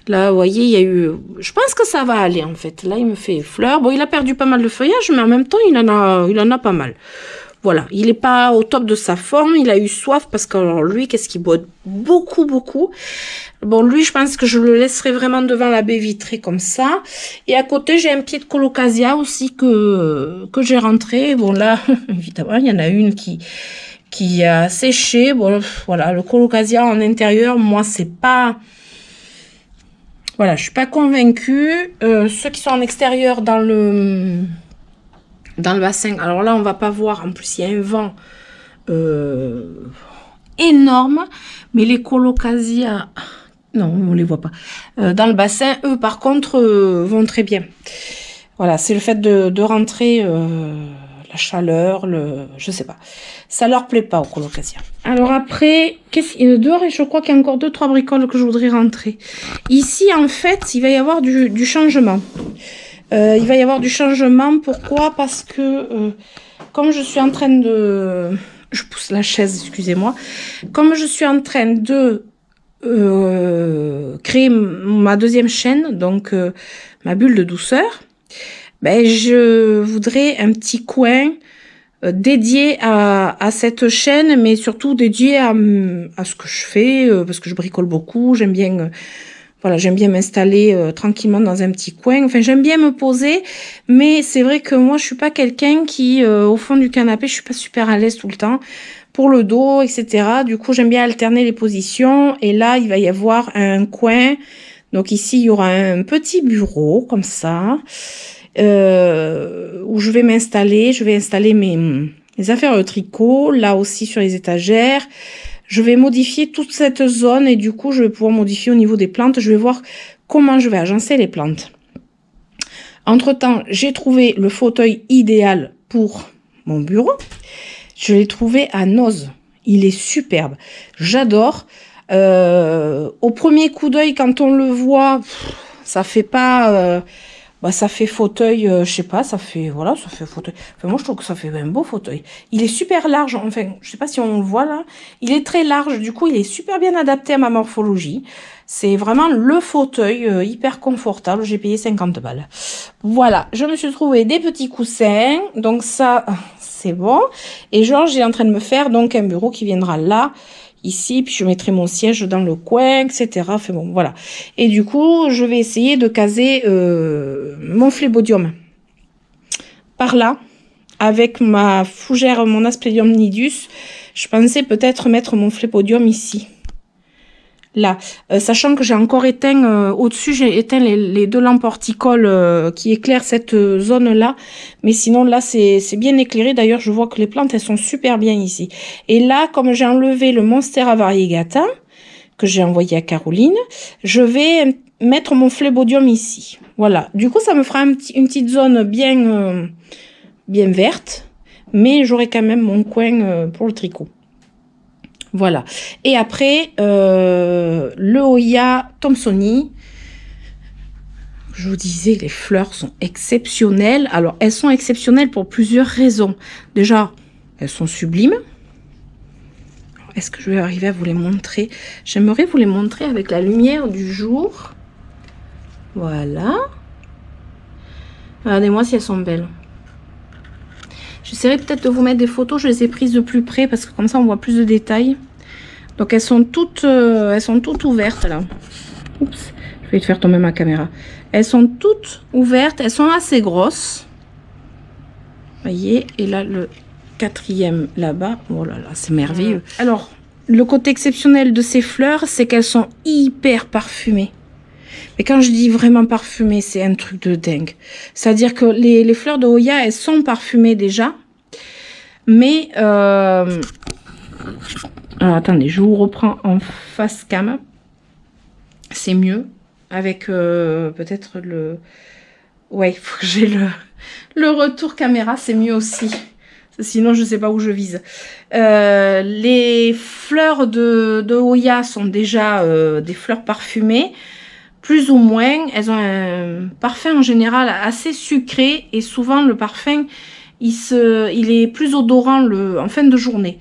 Là, vous voyez, il y a eu... Je pense que ça va aller, en fait. Là, il me fait fleurs. Bon, il a perdu pas mal de feuillage, mais en même temps, il en a pas mal. voilà, il n'est pas au top de sa forme, il a eu soif parce que alors, lui, qu'est-ce qu'il boit? Beaucoup, beaucoup. Bon, lui, je pense que je le laisserai vraiment devant la baie vitrée comme ça. Et à côté, j'ai un pied de colocasia aussi que j'ai rentré. Bon, là, évidemment, il y en a une qui a séché. Bon, voilà, le colocasia en intérieur, moi, c'est pas... Voilà, je suis pas convaincue. Ceux qui sont en extérieur dans le bassin, alors là, on va pas voir. En plus, il y a un vent énorme. Mais les colocasia... Non, on les voit pas. Dans le bassin, eux, par contre, vont très bien. Voilà, c'est le fait de rentrer, la chaleur, je sais pas. Ça leur plaît pas aux colocasia. Alors après, dehors, je crois qu'il y a encore 2-3 bricoles que je voudrais rentrer. Ici, en fait, il va y avoir du changement. Il va y avoir du changement. Pourquoi? Parce que, comme je suis en train de... Je pousse la chaise, excusez-moi. Comme je suis en train de... créer ma deuxième chaîne, donc ma bulle de douceur, ben, je voudrais un petit coin dédié à cette chaîne, mais surtout dédié à ce que je fais, parce que je bricole beaucoup, j'aime bien voilà, j'aime bien m'installer tranquillement dans un petit coin, enfin j'aime bien me poser, mais c'est vrai que moi je suis pas quelqu'un qui au fond du canapé, je suis pas super à l'aise tout le temps pour le dos, etc. Du coup, j'aime bien alterner les positions. Et là, il va y avoir un coin. Donc ici, il y aura un petit bureau, comme ça, où je vais m'installer. Je vais installer mes affaires de tricot, là aussi sur les étagères. Je vais modifier toute cette zone et du coup, je vais pouvoir modifier au niveau des plantes. Je vais voir comment je vais agencer les plantes. Entre-temps, j'ai trouvé le fauteuil idéal pour mon bureau. Je l'ai trouvé à Noz. Il est superbe. J'adore. Au premier coup d'œil, quand on le voit, ça fait pas... ça fait fauteuil, je sais pas, ça fait... Voilà, ça fait fauteuil. Enfin, moi, je trouve que ça fait un beau fauteuil. Il est super large. Enfin, je sais pas si on le voit là. Il est très large. Du coup, il est super bien adapté à ma morphologie. C'est vraiment le fauteuil hyper confortable. J'ai payé 50 balles. Voilà, je me suis trouvé des petits coussins. Donc ça, c'est bon. Et Georges est en train de me faire donc un bureau qui viendra là, ici. Puis je mettrai mon siège dans le coin, etc. Enfin bon, voilà. Et du coup, je vais essayer de caser mon phlébodium par là. Avec ma fougère, mon Asplenium nidus. Je pensais peut-être mettre mon phlébodium ici. Là, sachant que j'ai encore éteint, au-dessus, j'ai éteint les 2 lampes horticoles qui éclairent cette zone-là. Mais sinon, là, c'est bien éclairé. D'ailleurs, je vois que les plantes, elles sont super bien ici. Et là, comme j'ai enlevé le Monstera variegata, que j'ai envoyé à Caroline, je vais mettre mon phlébodium ici. Voilà. Du coup, ça me fera une petite zone bien verte. Mais j'aurai quand même mon coin pour le tricot. Voilà. Et après, le Hoya Thompsoni. Je vous disais, les fleurs sont exceptionnelles. Alors, elles sont exceptionnelles pour plusieurs raisons. Déjà, elles sont sublimes. Est-ce que je vais arriver à vous les montrer? J'aimerais vous les montrer avec la lumière du jour. Voilà. Regardez-moi si elles sont belles. J'essaierai peut-être de vous mettre des photos. Je les ai prises de plus près parce que comme ça, on voit plus de détails. Donc, elles sont toutes ouvertes, là. Oups, je vais te faire tomber ma caméra. Elles sont toutes ouvertes. Elles sont assez grosses. Voyez, et là, le 4e là-bas. Oh là là, c'est merveilleux. Alors, le côté exceptionnel de ces fleurs, c'est qu'elles sont hyper parfumées. Mais quand je dis vraiment parfumées, c'est un truc de dingue. C'est-à-dire que les fleurs de Hoya, elles sont parfumées déjà. Mais... Alors, attendez, je vous reprends en face cam. C'est mieux. Avec peut-être le... Ouais, il faut que j'ai le retour caméra, c'est mieux aussi. Sinon, je ne sais pas où je vise. Les fleurs de Hoya sont déjà des fleurs parfumées. Plus ou moins, elles ont un parfum en général assez sucré. Et souvent, le parfum, il est plus odorant en fin de journée.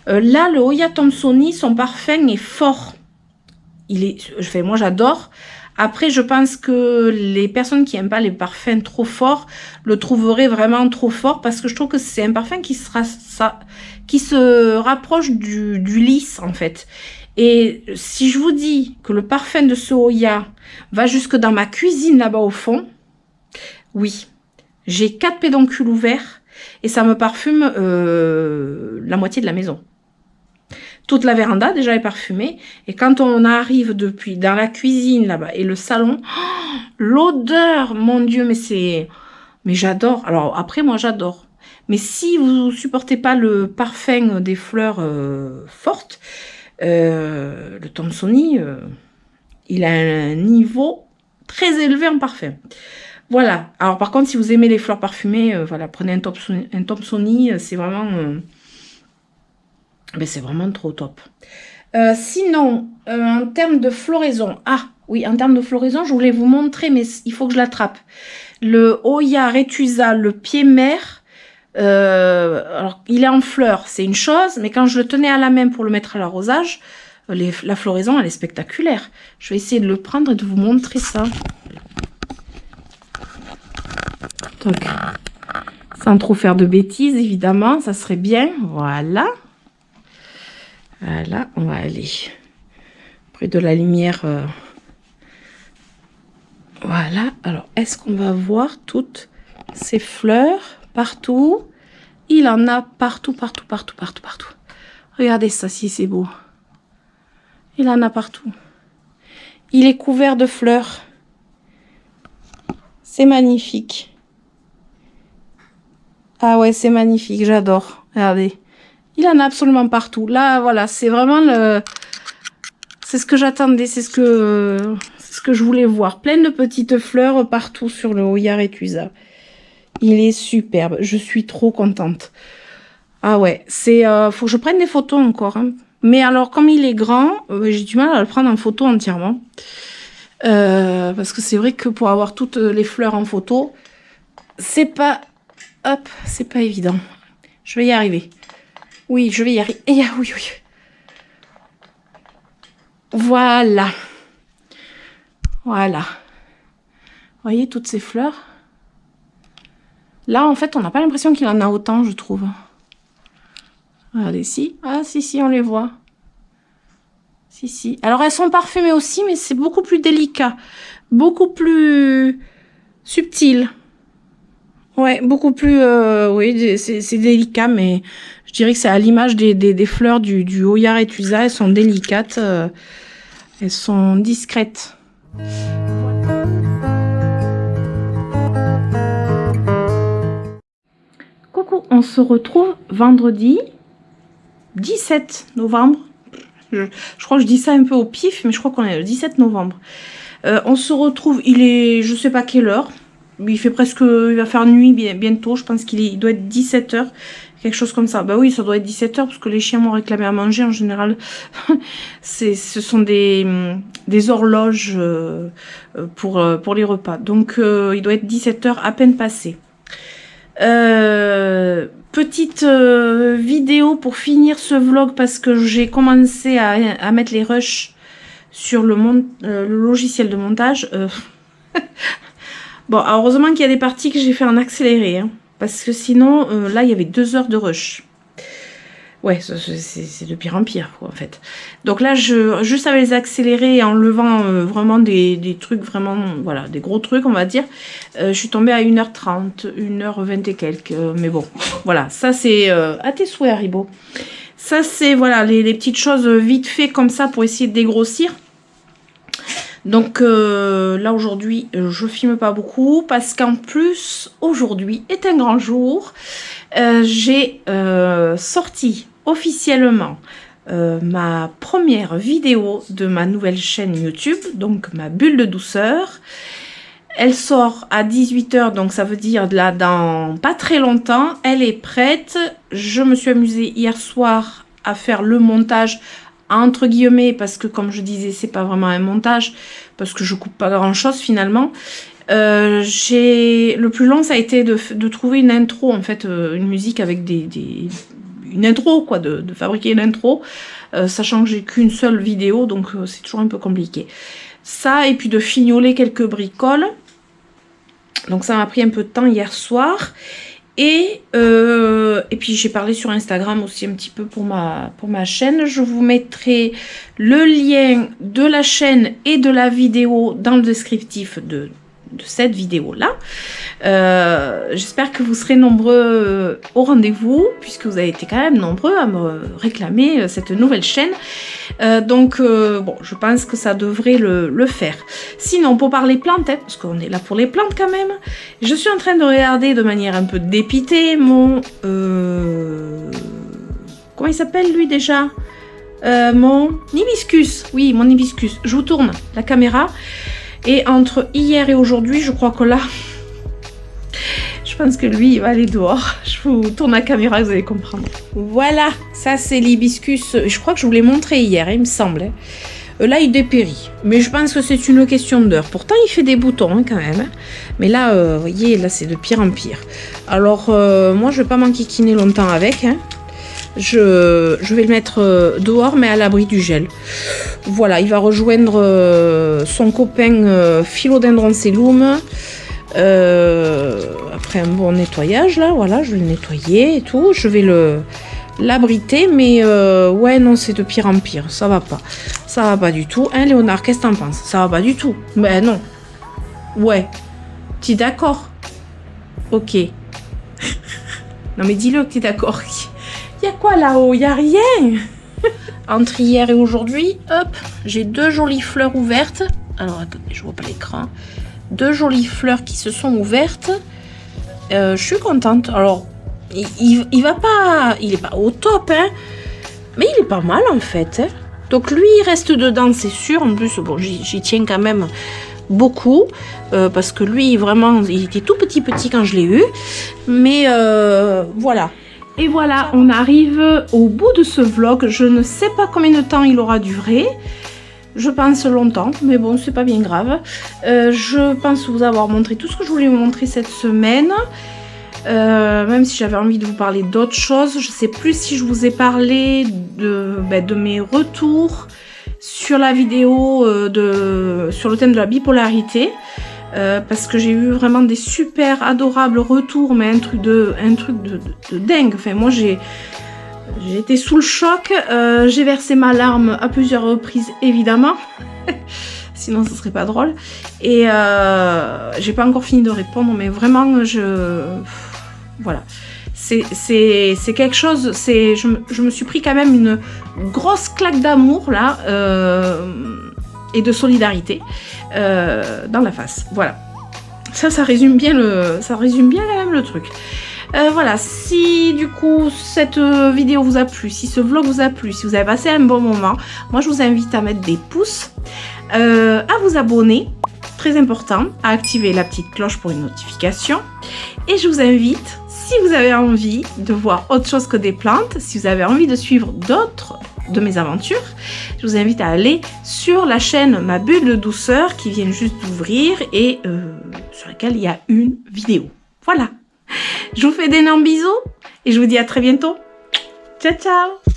Là, le Hoya Thompsoni, son parfum est fort. Moi, j'adore. Après, je pense que les personnes qui n'aiment pas les parfums trop forts le trouveraient vraiment trop fort parce que je trouve que c'est un parfum qui se rapproche du lisse en fait. Et si je vous dis que le parfum de ce Oya va jusque dans ma cuisine là-bas au fond, oui, j'ai 4 pédoncules ouverts et ça me parfume la moitié de la maison. Toute la véranda déjà est parfumée et quand on arrive depuis dans la cuisine là-bas et le salon, oh, l'odeur, mon Dieu, mais j'adore. Alors après moi j'adore. Mais si vous supportez pas le parfum des fleurs fortes, le Thompsoni, il a un niveau très élevé en parfum. Voilà. Alors par contre, si vous aimez les fleurs parfumées, voilà, prenez un Thompsoni, c'est vraiment, c'est vraiment trop top. Sinon, en termes de floraison, ah oui, en termes de floraison, je voulais vous montrer, mais il faut que je l'attrape. Le Oya Retusa, le pied mère. Alors, il est en fleurs, c'est une chose, mais quand je le tenais à la main pour le mettre à l'arrosage, la floraison, elle est spectaculaire. Je vais essayer de le prendre et de vous montrer ça. Donc, sans trop faire de bêtises, évidemment, ça serait bien. Voilà. Voilà, on va aller près de la lumière. Voilà. Alors, est-ce qu'on va voir toutes ces fleurs partout? Il en a partout, partout, partout, partout, partout. Regardez ça, si c'est beau. Il en a partout. Il est couvert de fleurs. C'est magnifique. Ah ouais, c'est magnifique, j'adore. Regardez. Il en a absolument partout. Là, voilà, c'est vraiment le... C'est ce que j'attendais, c'est ce que je voulais voir. Plein de petites fleurs partout sur le Oya Retusa. Il est superbe. Je suis trop contente. Ah ouais, faut que je prenne des photos encore. Hein. Mais alors, comme il est grand, j'ai du mal à le prendre en photo entièrement. Parce que c'est vrai que pour avoir toutes les fleurs en photo, c'est pas... Hop, c'est pas évident. Je vais y arriver. Oui, je vais y arriver. Et, oui, oui. Voilà. Voilà. Vous voyez toutes ces fleurs? Là, en fait, on n'a pas l'impression qu'il en a autant, je trouve. Regardez ici. Ah, si, on les voit. Si. Alors, elles sont parfumées aussi, mais c'est beaucoup plus délicat. Beaucoup plus subtil. Ouais, beaucoup plus... oui, c'est délicat, mais je dirais que c'est à l'image des fleurs du Oya Retusa. Elles sont délicates. Elles sont discrètes. Coucou, on se retrouve vendredi 17 novembre. Je crois que je dis ça un peu au pif, mais je crois qu'on est le 17 novembre. On se retrouve, il est, je sais pas quelle heure. Il fait presque, il va faire nuit bientôt. Je pense qu'il doit être 17 h, quelque chose comme ça. Bah oui, ça doit être 17 h parce que les chiens m'ont réclamé à manger en général. Ce sont des horloges pour les repas. Donc il doit être 17 h à peine passé. Petite vidéo pour finir ce vlog parce que j'ai commencé à mettre les rushs sur le logiciel de montage. Bon, heureusement qu'il y a des parties que j'ai fait en accéléré, hein, parce que sinon, là, il y avait 2 heures de rush. Ouais, c'est de pire en pire, quoi, en fait. Donc là, juste avec les accélérés et en levant vraiment des trucs, vraiment, voilà, des gros trucs, on va dire, je suis tombée à 1h30, 1h20 et quelques. Mais bon, voilà, ça c'est à tes souhaits, Haribo. Ça, c'est, voilà, les petites choses vite fait comme ça pour essayer de dégrossir. Donc là aujourd'hui je filme pas beaucoup parce qu'en plus aujourd'hui est un grand jour. J'ai sorti officiellement ma première vidéo de ma nouvelle chaîne YouTube, donc ma bulle de douceur. Elle sort à 18 h, donc ça veut dire là dans pas très longtemps. Elle est prête. Je me suis amusée hier soir à faire le montage entre guillemets, parce que comme je disais, c'est pas vraiment un montage, parce que je coupe pas grand chose finalement. Le plus long, ça a été de trouver une intro, en fait, une musique avec une intro, quoi, de fabriquer une intro, sachant que j'ai qu'une seule vidéo, donc c'est toujours un peu compliqué. Ça, et puis de fignoler quelques bricoles. Donc ça m'a pris un peu de temps hier soir. Et puis j'ai parlé sur Instagram aussi un petit peu pour ma chaîne. Je vous mettrai le lien de la chaîne et de la vidéo dans le descriptif de cette vidéo-là. J'espère que vous serez nombreux au rendez-vous, puisque vous avez été quand même nombreux à me réclamer cette nouvelle chaîne. Donc, bon, je pense que ça devrait le faire. Sinon, pour parler plantes, hein, parce qu'on est là pour les plantes quand même, je suis en train de regarder de manière un peu dépitée mon... comment il s'appelle lui déjà? Mon hibiscus. Oui, mon hibiscus. Je vous tourne la caméra. Et entre hier et aujourd'hui, je crois que là, je pense que lui, il va aller dehors. Je vous tourne la caméra, vous allez comprendre. Voilà, ça c'est l'hibiscus. Je crois que je vous l'ai montré hier, il me semble. Là, il dépérit. Mais je pense que c'est une question d'heure. Pourtant, il fait des boutons hein, quand même. Mais là, vous voyez, là, c'est de pire en pire. Alors, moi, je ne vais pas m'enquiquiner longtemps avec. Hein. Je vais le mettre dehors, mais à l'abri du gel. Voilà, il va rejoindre son copain Philodendron après un bon nettoyage, là, voilà, je vais le nettoyer et tout. Je vais l'abriter, mais ouais, non, c'est de pire en pire. Ça va pas. Ça va pas du tout. Hein, Léonard, qu'est-ce que t'en penses? Ça va pas du tout. Ben non. Ouais. Tu es d'accord? Ok. Non, mais dis-le que tu es d'accord. Il y a quoi là-haut? Il n'y a rien. Entre hier et aujourd'hui, hop, j'ai 2 jolies fleurs ouvertes. Alors, attendez, je vois pas l'écran. 2 jolies fleurs qui se sont ouvertes. Je suis contente. Alors, il va pas... Il est pas au top, hein. Mais il est pas mal, en fait. Hein. Donc, lui, il reste dedans, c'est sûr. En plus, bon, j'y tiens quand même beaucoup. Parce que lui, vraiment, il était tout petit quand je l'ai eu. Mais, voilà. Et voilà, on arrive au bout de ce vlog. Je ne sais pas combien de temps il aura duré. Je pense longtemps, mais bon, c'est pas bien grave. Je pense vous avoir montré tout ce que je voulais vous montrer cette semaine. Même si j'avais envie de vous parler d'autres choses. Je sais plus si je vous ai parlé de mes retours sur la vidéo sur le thème de la bipolarité. Parce que j'ai eu vraiment des super adorables retours, mais un truc de dingue. Enfin, moi j'ai été sous le choc, j'ai versé ma larme à plusieurs reprises évidemment, sinon ce serait pas drôle. Et j'ai pas encore fini de répondre, mais vraiment voilà. C'est quelque chose, je me suis pris quand même une grosse claque d'amour là. Et de solidarité dans la face. Voilà. Ça résume bien quand même le truc. Voilà, si du coup cette vidéo vous a plu, si ce vlog vous a plu, si vous avez passé un bon moment, moi je vous invite à mettre des pouces, à vous abonner, très important, à activer la petite cloche pour une notification. Et je vous invite, si vous avez envie de voir autre chose que des plantes, si vous avez envie de suivre d'autres de mes aventures, je vous invite à aller sur la chaîne Ma Bulle de Douceur qui vient juste d'ouvrir et sur laquelle il y a une vidéo. Voilà. Je vous fais d'énormes bisous et je vous dis à très bientôt. Ciao, ciao!